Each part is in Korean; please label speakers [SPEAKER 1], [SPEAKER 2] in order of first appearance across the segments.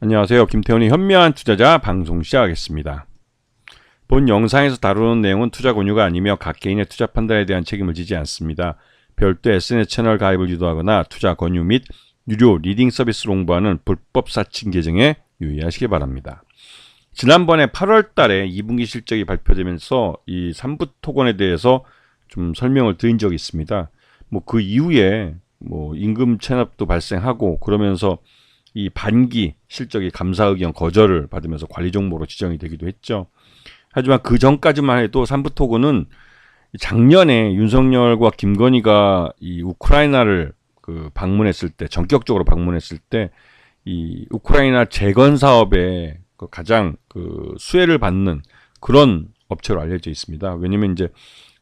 [SPEAKER 1] 안녕하세요. 김태훈의 현명한 투자자 방송 시작하겠습니다. 본 영상에서 다루는 내용은 투자 권유가 아니며 각 개인의 투자 판단에 대한 책임을 지지 않습니다. 별도 SNS 채널 가입을 유도하거나 투자 권유 및 유료 리딩 서비스를 홍보하는 불법 사칭 계정에 유의하시기 바랍니다. 지난번에 8월 달에 2분기 실적이 발표되면서 이 삼부토건에 대해서 좀 설명을 드린 적이 있습니다. 그 이후에 임금 체납도 발생하고 그러면서 이 반기 실적이 감사 의견 거절을 받으면서 관리 종목으로 지정이 되기도 했죠. 하지만 그 전까지만 해도 삼부토건은 작년에 윤석열과 김건희가 이 우크라이나를 방문했을 때, 전격적으로 방문했을 때 이 우크라이나 재건 사업에 가장 수혜를 받는 그런 업체로 알려져 있습니다. 왜냐면 이제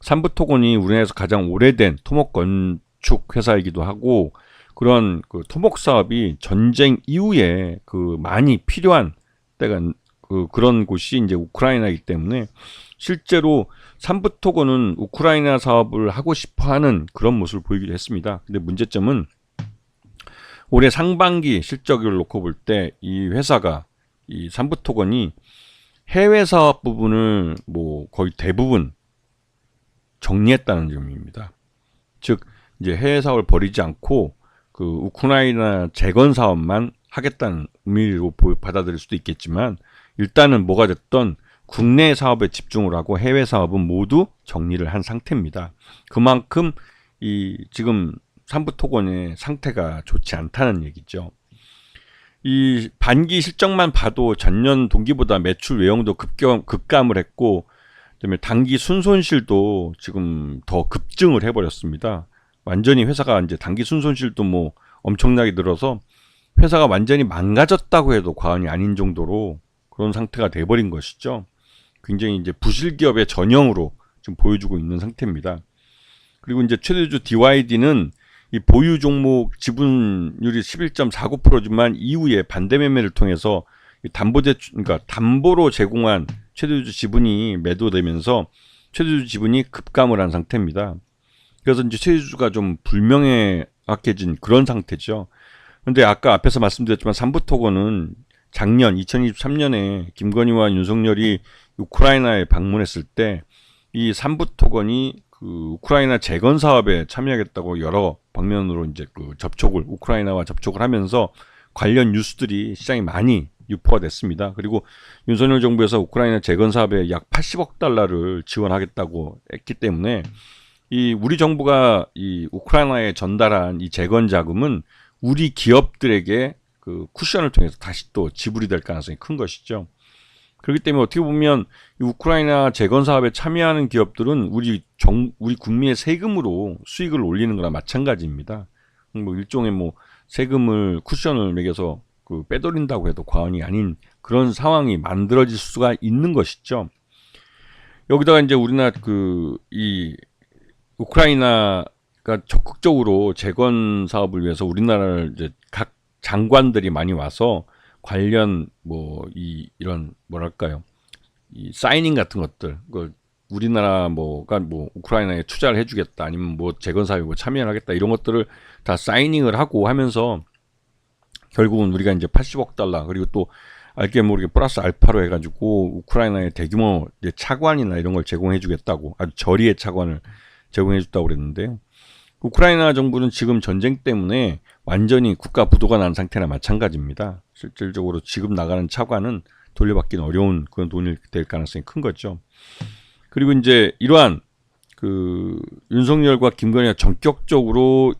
[SPEAKER 1] 삼부토건이 우리나라에서 가장 오래된 토목 건축 회사이기도 하고, 그런 토목 사업이 전쟁 이후에 많이 필요한 때가 그런 곳이 이제 우크라이나이기 때문에 실제로 삼부토건은 우크라이나 사업을 하고 싶어하는 그런 모습을 보이기도 했습니다. 근데 문제점은 올해 상반기 실적을 놓고 볼 때 이 회사가, 이 삼부토건이 해외 사업 부분을 거의 대부분 정리했다는 점입니다. 즉 이제 해외 사업을 벌이지 않고 우크라이나 재건 사업만 하겠다는 의미로 받아들일 수도 있겠지만, 일단은 뭐가 됐던 국내 사업에 집중을 하고 해외 사업은 모두 정리를 한 상태입니다. 그만큼 지금 삼부토건의 상태가 좋지 않다는 얘기죠. 이 반기 실적만 봐도 전년 동기보다 매출 외형도 급감을 했고, 그다음에 단기 순손실도 지금 더 급증을 해버렸습니다. 완전히 회사가 이제 단기 순손실도 엄청나게 늘어서 회사가 완전히 망가졌다고 해도 과언이 아닌 정도로 그런 상태가 돼버린 것이죠. 굉장히 이제 부실 기업의 전형으로 지금 보여주고 있는 상태입니다. 그리고 이제 최대주 DYD는 이 보유 종목 지분율이 11.49%지만 이후에 반대 매매를 통해서 그러니까 담보로 제공한 최대주 지분이 매도되면서 최대주 지분이 급감을 한 상태입니다. 그래서 이제 최대주가 좀 불명예하게진 그런 상태죠. 그런데 아까 앞에서 말씀드렸지만 삼부토건은 작년 2023년에 김건희와 윤석열이 우크라이나에 방문했을 때 이 삼부토건이 우크라이나 재건 사업에 참여하겠다고 여러 방면으로 이제 우크라이나와 접촉을 하면서 관련 뉴스들이 시장에 많이 유포가 됐습니다. 그리고 윤석열 정부에서 우크라이나 재건 사업에 약 80억 달러를 지원하겠다고 했기 때문에 우리 정부가 이 우크라이나에 전달한 이 재건 자금은 우리 기업들에게 쿠션을 통해서 다시 또 지불이 될 가능성이 큰 것이죠. 그렇기 때문에 어떻게 보면 이 우크라이나 재건 사업에 참여하는 기업들은 우리 국민의 세금으로 수익을 올리는 거나 마찬가지입니다. 일종의 세금을 쿠션을 매겨서 빼돌린다고 해도 과언이 아닌 그런 상황이 만들어질 수가 있는 것이죠. 여기다가 이제 우리나라 이 우크라이나가 적극적으로 재건 사업을 위해서 우리나라를 이제 각 장관들이 많이 와서 관련 이런 뭐랄까요, 이 사이닝 같은 것들, 우리나라가 우크라이나에 투자를 해주겠다, 아니면 재건 사업에 참여를 하겠다, 이런 것들을 다 사이닝을 하고 하면서 결국은 우리가 이제 80억 달러, 그리고 또 알게 모르게 플러스 알파로 해가지고 우크라이나의 대규모 차관이나 이런 걸 제공해주겠다고, 아주 저리의 차관을 제공해줬다고 그랬는데요. 우크라이나 정부는 지금 전쟁 때문에 완전히 국가 부도가 난 상태나 마찬가지입니다. 실질적으로 지금 나가는 차관은 돌려받기는 어려운 그런 돈이 될 가능성이 큰 거죠. 그리고 이제 이러한 윤석열과 김건희가 전격적으로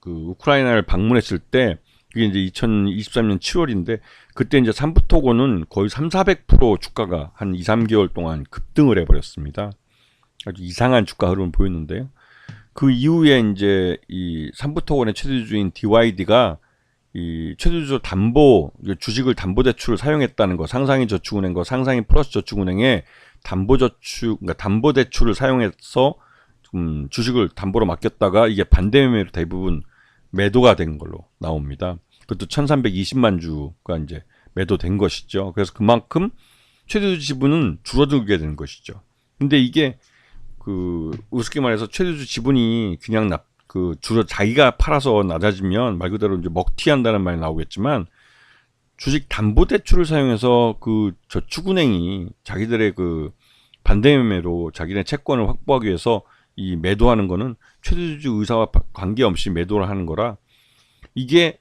[SPEAKER 1] 우크라이나를 방문했을 때, 그게 이제 2023년 7월인데, 그때 이제 삼부토건은 거의 300~400% 주가가 한 2~3개월 동안 급등을 해버렸습니다. 아주 이상한 주가 흐름을 보였는데요. 그 이후에 이제 이 삼부토건의 최대주주인 DYD가 이 최대주주 주식을 담보대출을 사용했다는 거, 상상이 저축은행과 상상이 플러스 저축은행에 그러니까 담보대출을 사용해서 주식을 담보로 맡겼다가 이게 반대매매로 대부분 매도가 된 걸로 나옵니다. 그것도 1320만 주가 이제 매도된 것이죠. 그래서 그만큼 최대주주 지분은 줄어들게 되는 것이죠. 근데 이게 우습게 말해서 최대주 지분이 그냥 주로 자기가 팔아서 낮아지면 말 그대로 이제 먹튀한다는 말이 나오겠지만, 주식 담보 대출을 사용해서 그 저축은행이 자기들의 그 반대 매매로 자기네 채권을 확보하기 위해서 이 매도하는 거는 최대주주 의사와 관계없이 매도를 하는 거라, 이게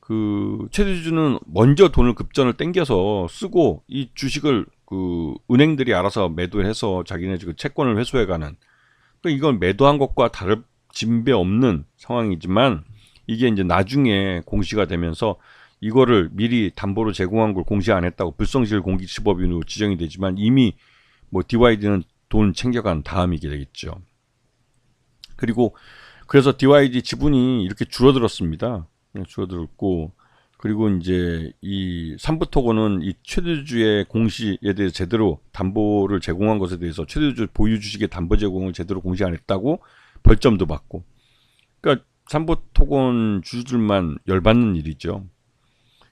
[SPEAKER 1] 그 최대주주는 먼저 돈을 급전을 땡겨서 쓰고 이 주식을 그 은행들이 알아서 매도해서 자기네 그 채권을 회수해가는, 그러니까 이건 매도한 것과 다를 진배 없는 상황이지만, 이게 이제 나중에 공시가 되면서 이거를 미리 담보로 제공한 걸 공시 안 했다고 불성실 공시법인으로 지정이 되지만, 이미 뭐 DYD는 돈 챙겨간 다음이게 되겠죠. 그리고 그래서 DYD 지분이 이렇게 줄어들었습니다. 줄어들었고, 그리고 이제 이 삼부토건은 이 최대주주의 공시에 대해서 제대로 담보를 제공한 것에 대해서 최대주주 보유 주식의 담보 제공을 제대로 공시 안 했다고 벌점도 받고, 그러니까 삼부토건 주주들만 열받는 일이죠.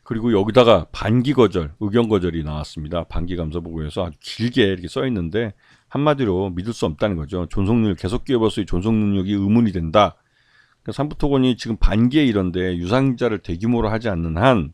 [SPEAKER 1] 그리고 여기다가 반기 거절, 의견 거절이 나왔습니다. 반기 감사 보고에서 아주 길게 이렇게 써 있는데, 한마디로 믿을 수 없다는 거죠. 존속능력, 계속 기업으로서의 존속 능력이 의문이 된다. 그러니까 삼부토건이 지금 반기에 이런데 유상자를 대규모로 하지 않는 한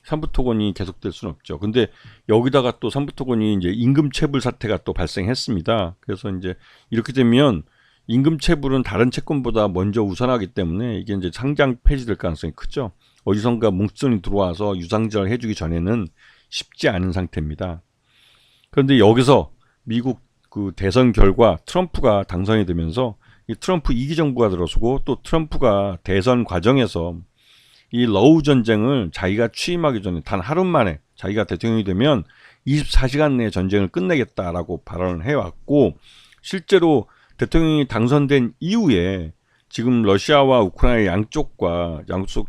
[SPEAKER 1] 삼부토건이 계속될 수는 없죠. 근데 여기다가 또 삼부토건이 이제 임금체불 사태가 또 발생했습니다. 그래서 이제 이렇게 되면 임금체불은 다른 채권보다 먼저 우선하기 때문에 이게 이제 상장 폐지될 가능성이 크죠. 어디선가 뭉순이 들어와서 유상증을 해주기 전에는 쉽지 않은 상태입니다. 그런데 여기서 미국 그 대선 결과 트럼프가 당선이 되면서 이 트럼프 2기 정부가 들어서고, 또 트럼프가 대선 과정에서 이 러우 전쟁을 자기가 취임하기 전에 단 하루 만에 자기가 대통령이 되면 24시간 내에 전쟁을 끝내겠다라고 발언을 해왔고, 실제로 대통령이 당선된 이후에 지금 러시아와 우크라이나 양쪽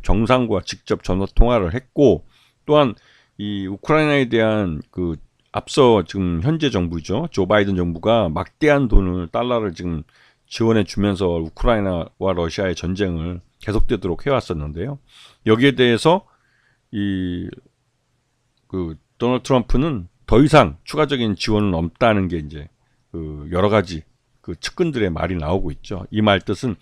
[SPEAKER 1] 정상과 직접 전화 통화를 했고, 또한 이 우크라이나에 대한 그 앞서 지금 현재 정부죠, 조 바이든 정부가 막대한 달러를 지금 지원해 주면서 우크라이나와 러시아의 전쟁을 계속되도록 해왔었는데요. 여기에 대해서 이 그 도널드 트럼프는 더 이상 추가적인 지원은 없다는 게 이제 그 여러 가지 그 측근들의 말이 나오고 있죠. 이 말 뜻은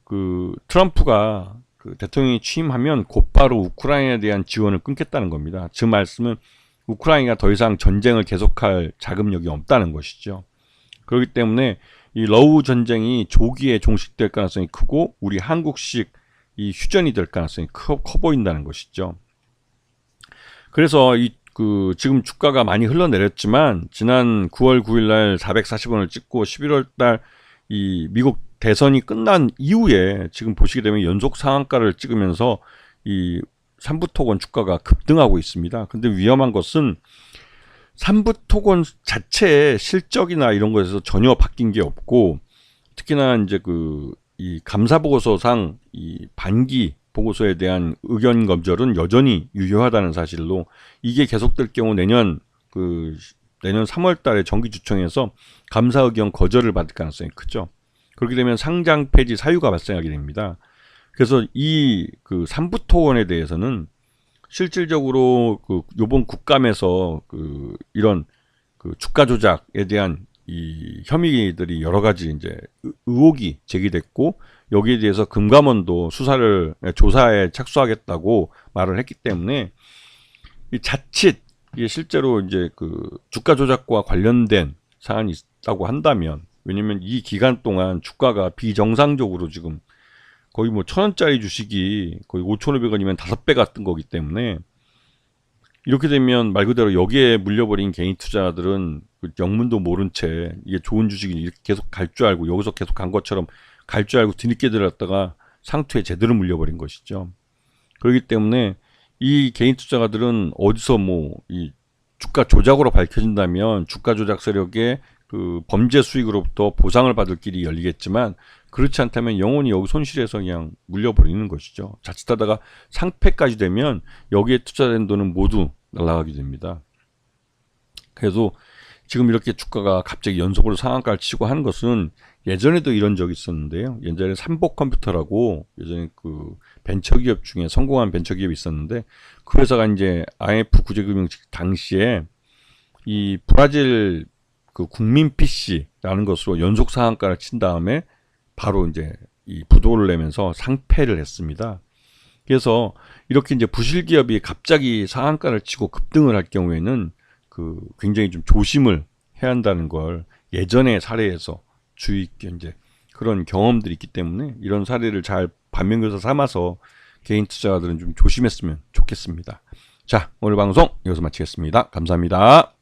[SPEAKER 1] 그 트럼프가 그 대통령이 취임하면 곧바로 우크라이나에 대한 지원을 끊겠다는 겁니다. 그 말씀은 우크라이나가 더 이상 전쟁을 계속할 자금력이 없다는 것이죠. 그렇기 때문에 이 러우 전쟁이 조기에 종식될 가능성이 크고, 우리 한국식 이 휴전이 될 가능성이 커 보인다는 것이죠. 그래서 지금 주가가 많이 흘러내렸지만, 지난 9월 9일 날 440원을 찍고 11월 달 이 미국 대선이 끝난 이후에 지금 보시게 되면 연속 상한가를 찍으면서 이 삼부토건 주가가 급등하고 있습니다. 근데 위험한 것은 삼부토건 자체의 실적이나 이런 것에서 전혀 바뀐 게 없고, 특히나 이제 이 감사 보고서상 이 반기 보고서에 대한 의견 검절은 여전히 유효하다는 사실로, 이게 계속될 경우 내년 3월 달에 정기주총에서 감사 의견 거절을 받을 가능성이 크죠. 그렇게 되면 상장 폐지 사유가 발생하게 됩니다. 그래서 이 삼부토건에 대해서는 실질적으로 요번 국감에서 이런 주가 조작에 대한 이 혐의들이 여러 가지 이제 의혹이 제기됐고, 여기에 대해서 금감원도 조사에 착수하겠다고 말을 했기 때문에, 이 자칫 이게 실제로 이제 주가 조작과 관련된 사안이 있다고 한다면, 왜냐면 이 기간 동안 주가가 비정상적으로 지금 거의 뭐 1,000원짜리 주식이 거의 5,500원이면 5배가 뜬 거기 때문에, 이렇게 되면 말 그대로 여기에 물려버린 개인 투자들은 영문도 모른 채 이게 좋은 주식이 이렇게 계속 갈 줄 알고, 여기서 계속 간 것처럼 갈 줄 알고 뒤늦게 들었다가 상투에 제대로 물려버린 것이죠. 그렇기 때문에 이 개인 투자가들은 어디서 이 주가 조작으로 밝혀진다면 주가 조작 세력의 범죄 수익으로부터 보상을 받을 길이 열리겠지만, 그렇지 않다면 영원히 여기 손실해서 그냥 물려버리는 것이죠. 자칫하다가 상폐까지 되면 여기에 투자된 돈은 모두 날아가게 됩니다. 그래서 지금 이렇게 주가가 갑자기 연속으로 상한가를 치고 하는 것은 예전에도 이런 적이 있었는데요. 예전에 삼복컴퓨터라고 예전에 벤처기업 중에 성공한 벤처기업이 있었는데, 그 회사가 이제 IMF 구제금융위기 당시에 이 브라질 국민 PC라는 것으로 연속 상한가를 친 다음에 바로 이제 이 부도를 내면서 상폐를 했습니다. 그래서 이렇게 이제 부실 기업이 갑자기 상한가를 치고 급등을 할 경우에는 굉장히 좀 조심을 해야 한다는 걸 예전의 사례에서 주의 있게 이제 그런 경험들이 있기 때문에 이런 사례를 잘 반면교사 삼아서 개인 투자자들은 좀 조심했으면 좋겠습니다. 자, 오늘 방송 여기서 마치겠습니다. 감사합니다.